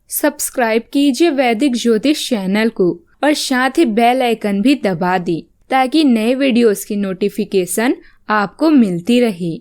Subscribe कीजिए वैदिक ज्योतिष चैनल को और साथ ही बेल आइकन भी दबा दी ताकि नए वीडियोस की नोटिफिकेशन आपको मिलती रहे।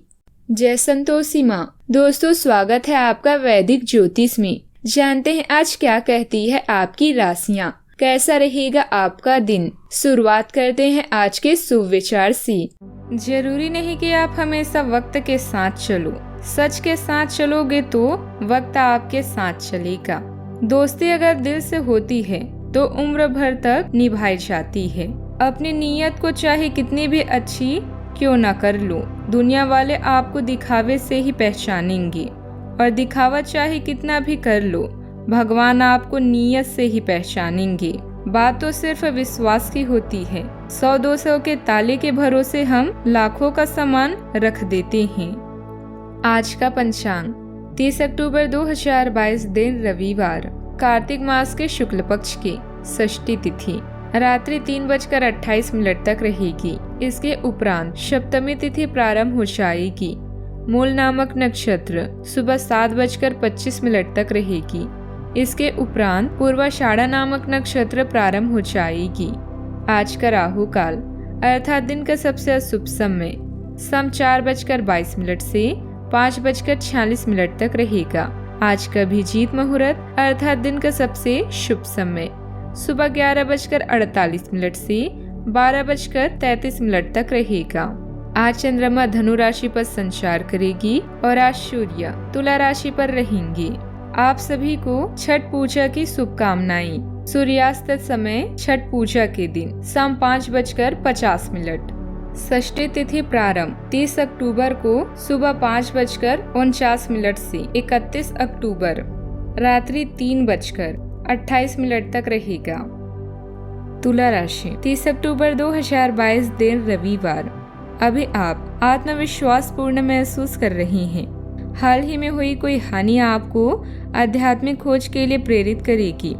जय संतोषी माँ। दोस्तों, स्वागत है आपका वैदिक ज्योतिष में। जानते हैं आज क्या कहती है आपकी राशियाँ, कैसा रहेगा आपका दिन। शुरुआत करते हैं आज के शुभ विचार से। जरूरी नहीं कि आप हमेशा वक्त के साथ चलो, सच के साथ चलोगे तो वक्त आपके साथ चलेगा। दोस्ती अगर दिल से होती है तो उम्र भर तक निभाई जाती है। अपनी नीयत को चाहे कितनी भी अच्छी क्यों ना कर लो, दुनिया वाले आपको दिखावे से ही पहचानेंगे, और दिखावा चाहे कितना भी कर लो, भगवान आपको नीयत से ही पहचानेंगे। बात तो सिर्फ विश्वास की होती है। 100-200 के ताले के भरोसे हम लाखों का सामान रख देते हैं। आज का पंचांग 30 अक्टूबर 2022, दिन रविवार, कार्तिक मास के शुक्ल पक्ष की षष्ठी तिथि रात्रि 3:28 तक रहेगी। इसके उपरांत सप्तमी तिथि प्रारंभ हो जाएगी। मूल नामक नक्षत्र सुबह 7:25 तक रहेगी। इसके उपरांत पूर्वाषाढ़ा नामक नक्षत्र प्रारंभ हो जाएगी। आज का राहु काल अर्थात दिन का सबसे अशुभ समय शाम 4:22 से 5:46 तक रहेगा। आज का अभिजीत मुहूर्त अर्थात दिन का सबसे शुभ समय सुबह 11:48 से 12:33 तक रहेगा। आज चंद्रमा धनु राशि पर संचार करेगी और आज सूर्य तुला राशि पर रहेंगे। आप सभी को छठ पूजा की शुभकामनाएं। सूर्यास्त समय छठ पूजा के दिन शाम 5:50। षष्ठी तिथि प्रारंभ 30 अक्टूबर को सुबह 5:49 से 31 अक्टूबर रात्रि 3:28 तक रहेगा। तुला राशि 30 अक्टूबर 2022, दिन रविवार। अभी आप आत्मविश्वास पूर्ण महसूस कर रही हैं। हाल ही में हुई कोई हानि आपको आध्यात्मिक खोज के लिए प्रेरित करेगी।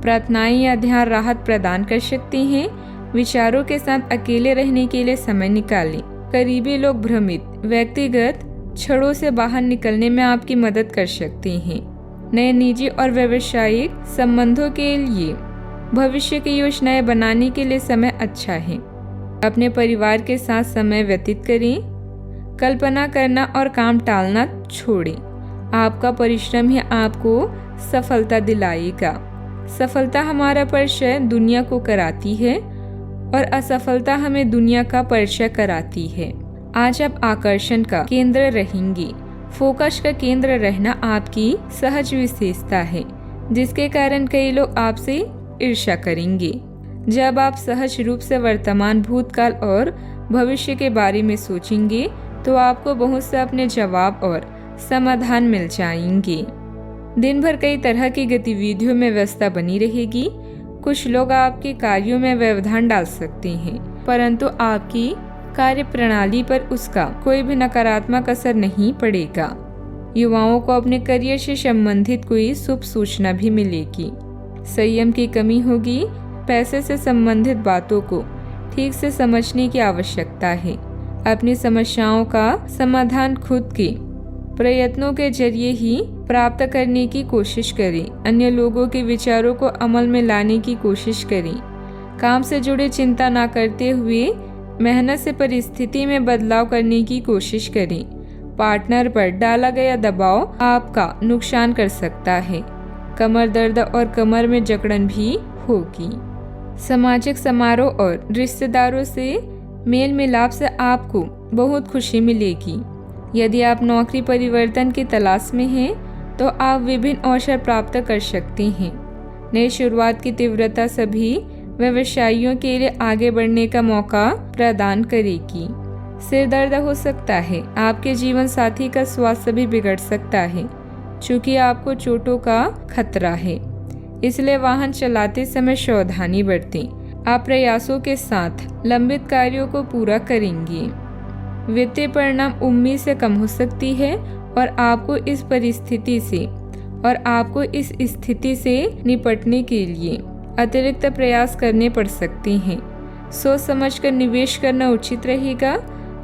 प्रार्थनाएं या ध्यान राहत प्रदान कर सकती हैं। विचारों के साथ अकेले रहने के लिए समय निकालें। करीबी लोग भ्रमित व्यक्तिगत छड़ों से बाहर निकलने में आपकी मदद कर सकते हैं। नए निजी और व्यावसायिक संबंधों के लिए भविष्य की योजनाएं बनाने के लिए समय अच्छा है। अपने परिवार के साथ समय व्यतीत करें। कल्पना करना और काम टालना छोड़ें। आपका परिश्रम ही आपको सफलता दिलाएगा। सफलता हमारा परिचय दुनिया को कराती है और असफलता हमें दुनिया का परिचय कराती है। आज आप आकर्षण का केंद्र रहेंगी। फोकस का केंद्र रहना आपकी सहज विशेषता है, जिसके कारण कई लोग आपसे ईर्ष्या करेंगे। जब आप सहज रूप से वर्तमान, भूतकाल और भविष्य के बारे में सोचेंगे तो आपको बहुत से अपने जवाब और समाधान मिल जाएंगे। दिन भर कई तरह की गतिविधियों में व्यस्तता बनी रहेगी। कुछ लोग आपके कार्यों में व्यवधान डाल सकते हैं, परंतु आपकी कार्य प्रणाली पर उसका कोई भी नकारात्मक असर नहीं पड़ेगा। युवाओं को अपने करियर से संबंधित कोई शुभ सूचना भी मिलेगी। संयम की कमी होगी। पैसे से संबंधित बातों को ठीक से समझने की आवश्यकता है। अपनी समस्याओं का समाधान खुद के प्रयत्नों के जरिए ही प्राप्त करने की कोशिश करें। अन्य लोगों के विचारों को अमल में लाने की कोशिश करें। काम से जुड़े चिंता न करते हुए मेहनत से परिस्थिति में बदलाव करने की कोशिश करें। पार्टनर पर डाला गया दबाव आपका नुकसान कर सकता है। कमर दर्द और कमर में जकड़न भी होगी। सामाजिक समारोह और रिश्तेदारों से मेल मिलाप से आपको बहुत खुशी मिलेगी। यदि आप नौकरी परिवर्तन की तलाश में हैं तो आप विभिन्न अवसर प्राप्त कर सकते हैं। नई शुरुआत की तीव्रता सभी व्यवसायियों के लिए आगे बढ़ने का मौका प्रदान करेगी। सिर दर्द हो सकता है। आपके जीवन साथी का स्वास्थ्य भी बिगड़ सकता है, चूँकि आपको चोटों का खतरा है। इसलिए वाहन चलाते समय सावधानी बरतें। आप प्रयासों के साथ लंबित कार्यों को पूरा करेंगे। वित्तीय परिणाम उम्मीद से कम हो सकती है और आपको इस स्थिति से निपटने के लिए अतिरिक्त प्रयास करने पड़ सकते हैं। सोच समझकर निवेश करना उचित रहेगा।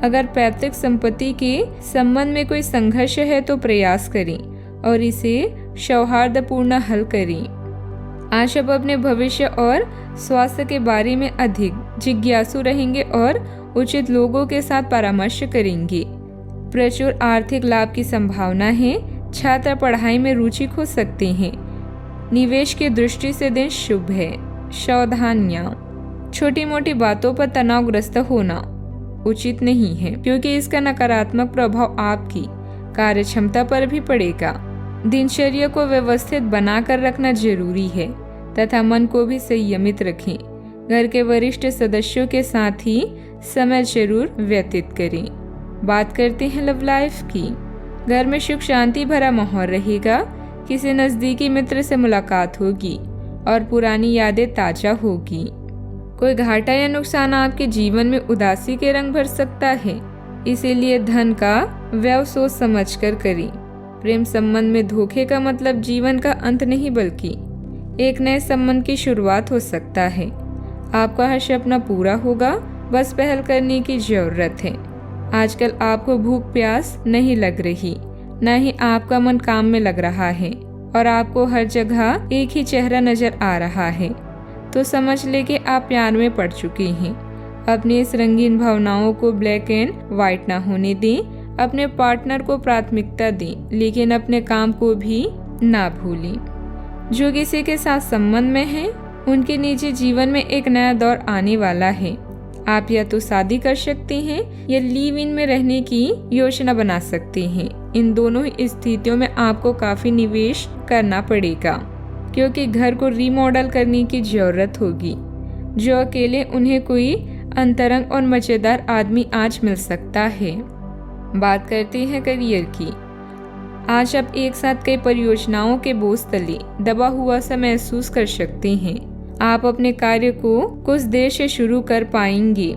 अगर पैतृक संपत्ति के संबंध में कोई संघर्ष है तो प्रयास करें और इसे सौहार्दपूर्ण हल करें। आज आप अपने भविष्य और स्वास्थ्य के बारे में अधिक जिज्ञासु रहेंगे और उचित लोगों के साथ परामर्श करेंगे। प्रचुर आर्थिक लाभ की संभावना है। छात्र पढ़ाई में रुचि खो सकते हैं। निवेश की दृष्टि से दिन शुभ है। सावधानियां, छोटी मोटी बातों पर तनावग्रस्त होना उचित नहीं है, क्योंकि इसका नकारात्मक प्रभाव आपकी कार्यक्षमता पर भी पड़ेगा। दिनचर्या को व्यवस्थित बनाकर रखना जरूरी है तथा मन को भी संयमित रखें। घर के वरिष्ठ सदस्यों के साथ ही समय जरूर व्यतीत करें। बात करते हैं लव लाइफ की। घर में सुख शांति भरा माहौल रहेगा। किसी नजदीकी मित्र से मुलाकात होगी और पुरानी यादें ताजा होगी। कोई घाटा या नुकसान आपके जीवन में उदासी के रंग भर सकता है, इसीलिए धन का व्यय सोच समझकर करें। प्रेम संबंध में धोखे का मतलब जीवन का अंत नहीं, बल्कि एक नए संबंध की शुरुआत हो सकता है। आपका हर सपना पूरा होगा, बस पहल करने की जरूरत है। आजकल आपको भूख प्यास नहीं लग रही, न ही आपका मन काम में लग रहा है और आपको हर जगह एक ही चेहरा नजर आ रहा है, तो समझ ले कि आप प्यार में पड़ चुके हैं। अपनी इस रंगीन भावनाओं को ब्लैक एंड व्हाइट ना होने दें। अपने पार्टनर को प्राथमिकता दें, लेकिन अपने काम को भी ना भूलें। जो किसी के साथ संबंध में हैं, उनके निजी जीवन में एक नया दौर आने वाला है। आप या तो शादी कर सकते हैं या लिव इन में रहने की योजना बना सकते हैं। इन दोनों ही स्थितियों में आपको काफी निवेश करना पड़ेगा, क्योंकि घर को रीमॉडल करने की जरूरत होगी। जो अकेले, उन्हें कोई अंतरंग और मजेदार आदमी आज मिल सकता है। बात करते हैं करियर की। आज आप एक साथ कई परियोजनाओं के बोझ तले दबा हुआ सा महसूस कर सकते हैं। आप अपने कार्य को कुछ देर से शुरू कर पाएंगे,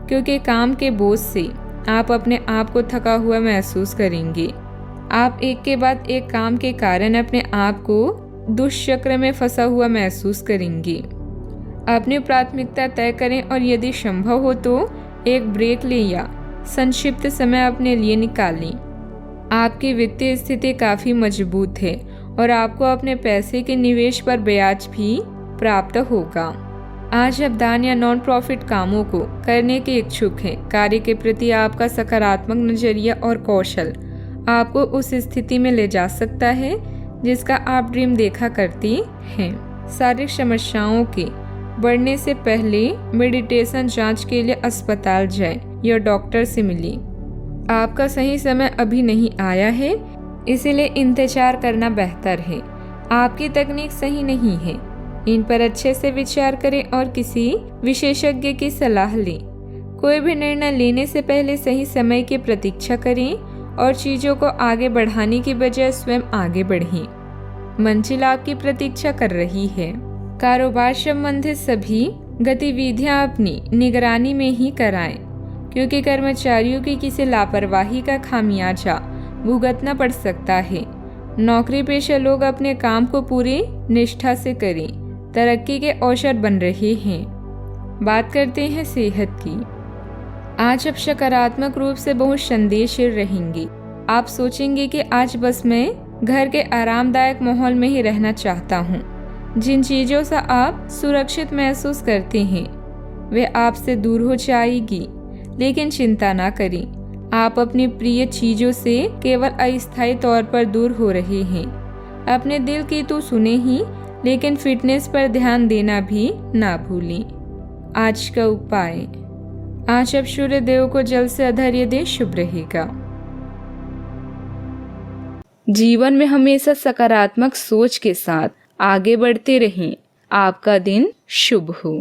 क्योंकि काम के बोझ से आप अपने आप को थका हुआ महसूस करेंगे। आप एक के बाद एक काम के कारण अपने आप को दुष्चक्र में फंसा हुआ महसूस करेंगे। अपनी प्राथमिकता तय करें और यदि संभव हो तो एक ब्रेक लें या संक्षिप्त समय अपने लिए निकालें। आपकी वित्तीय स्थिति काफी मजबूत है और आपको अपने पैसे के निवेश पर ब्याज भी प्राप्त होगा। आज आप दान या नॉन प्रॉफिट कामों को करने के इच्छुक हैं। कार्य के प्रति आपका सकारात्मक नजरिया और कौशल आपको उस स्थिति में ले जा सकता है जिसका आप ड्रीम देखा करती हैं। शारीरिक समस्याओं के बढ़ने से पहले मेडिटेशन जांच के लिए अस्पताल जाएं या डॉक्टर से मिलें। आपका सही समय अभी नहीं आया है, इसीलिए इंतजार करना बेहतर है। आपकी तकनीक सही नहीं है, इन पर अच्छे से विचार करें और किसी विशेषज्ञ की सलाह लें। कोई भी निर्णय लेने से पहले सही समय की प्रतीक्षा करें और चीजों को आगे बढ़ाने की बजाय स्वयं आगे बढ़ें। मंजिल आपकी प्रतीक्षा कर रही है। कारोबार संबंधित सभी गतिविधियां अपनी निगरानी में ही कराएं, क्योंकि कर्मचारियों की किसी लापरवाही का खामियाजा भुगतना पड़ सकता है। नौकरी पेशा लोग अपने काम को पूरी निष्ठा से करें, तरक्की के अवसर बन रहे हैं। बात करते हैं सेहत की। आज आप सकारात्मक रूप से बहुत संदेहशील रहेंगे। आप सोचेंगे कि आज बस मैं घर के आरामदायक माहौल में ही रहना चाहता हूँ। जिन चीजों से आप सुरक्षित महसूस करते हैं वे आपसे दूर हो जाएगी, लेकिन चिंता ना करें। आप अपनी प्रिय चीजों से केवल अस्थायी तौर पर दूर हो रहे हैं। अपने दिल की तो सुने ही, लेकिन फिटनेस पर ध्यान देना भी ना भूलें। आज का उपाय, आज आप सूर्य देव को जल से अर्घ्य दें, शुभ रहेगा। जीवन में हमेशा सकारात्मक सोच के साथ आगे बढ़ते रहें। आपका दिन शुभ हो।